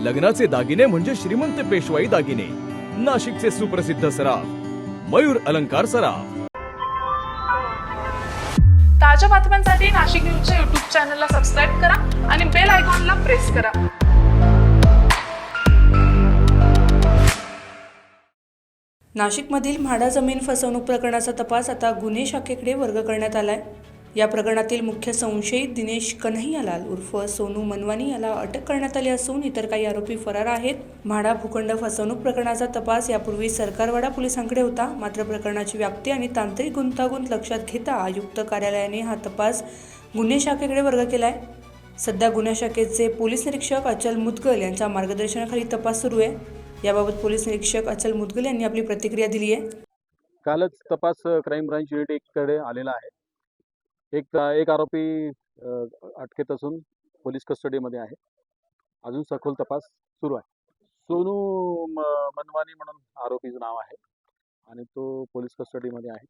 लग्नाचे दागिने म्हणजे श्रीमंत पेशवाई दागिने, नाशिकचे सुप्रसिद्ध सराफ मयूर अलंकार सराफ। ताज्या बातम्यांसाठी नाशिक न्यूजच्या YouTube चॅनलला सबस्क्राईब करा आणि बेल आयकॉनला प्रेस करा। नाशिकमधील म्हाडा जमीन फसवणूक प्रकरणाचा तपास आता गुन्हे शाखेकडे वर्ग करण्यात आलाय। या प्रकरणातील मुख्य संशयित दिनेश कन्हैयालाल उर्फ सोनू मनवानी याला अटक करण्यात आली असून इतर काही आरोपी फरार आहेत। म्हाडा भूखंड फसवणूक प्रकरणाचा तपास यापूर्वी सरकारवाडा पोलिसांकडे होता, मात्र प्रकरणाची व्याप्ती आणि तांत्रिक गुंतागुंत लक्षात घेता आयुक्त कार्यालयाने हा तपास गुन्हे शाखेकडे वर्ग केलाय। सध्या गुन्हे शाखेचे पोलीस निरीक्षक अचल मुदगल यांच्या मार्गदर्शनाखाली तपास सुरू आहे। याबाबत पोलीस निरीक्षक अचल मुदगल यांनी आपली प्रतिक्रिया दिली आहे। कालच तपास क्राईम ब्रांच युनिट कडे आलेला आहे। एक आरोपी अटकेत असून पोलीस कस्टडीमध्ये आहे। अजून सखोल तपास सुरू आहे। सोनू मनवानी म्हणून आरोपीचं नाव आहे आणि तो पोलीस कस्टडीमध्ये आहे।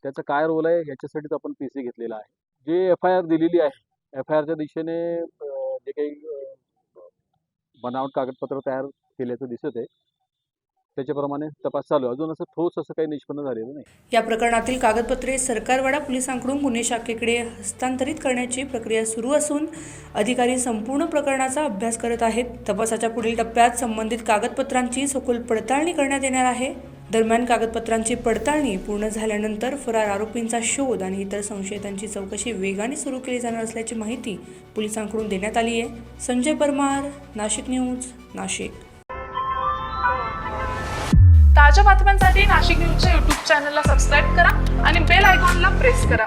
त्याचा काय रोल आहे याच्यासाठीच आपण पीसी घेतलेला आहे। जे FIR दिलेली आहे, FIRच्या दिशेने जे काही बनावट कागदपत्र तयार केल्याचं दिसत आहे, त्याच्याप्रमाणे तपास चालू आहे। अजून असं ठोस असं काही निष्पन्न झालेलं नाही। या प्रकरणातील कागदपत्रे सरकारवाडा पोलिसांकडून गुन्हे शाखेकडे हस्तांतरित करण्याची प्रक्रिया सुरू असून अधिकारी संपूर्ण प्रकरणाचा अभ्यास करत आहेत। तपासाच्या पुढील टप्प्यात संबंधित कागदपत्रांची सखोल पडताळणी करण्यात येणार आहे। दरम्यान कागदपत्रांची पडताळणी पूर्ण झाल्यानंतर फरार आरोपींचा शोध आणि इतर संशयितांची चौकशी वेगाने सुरू केली जाणार असल्याची माहिती पोलिसांकडून देण्यात आली आहे। संजय परमार, नाशिक न्यूज, नाशिक। ताज्या बातम्यांसाठी नाशिक न्यूजच्या YouTube चॅनलला सबस्क्राईब करा आणि बेल आयकॉनला प्रेस करा।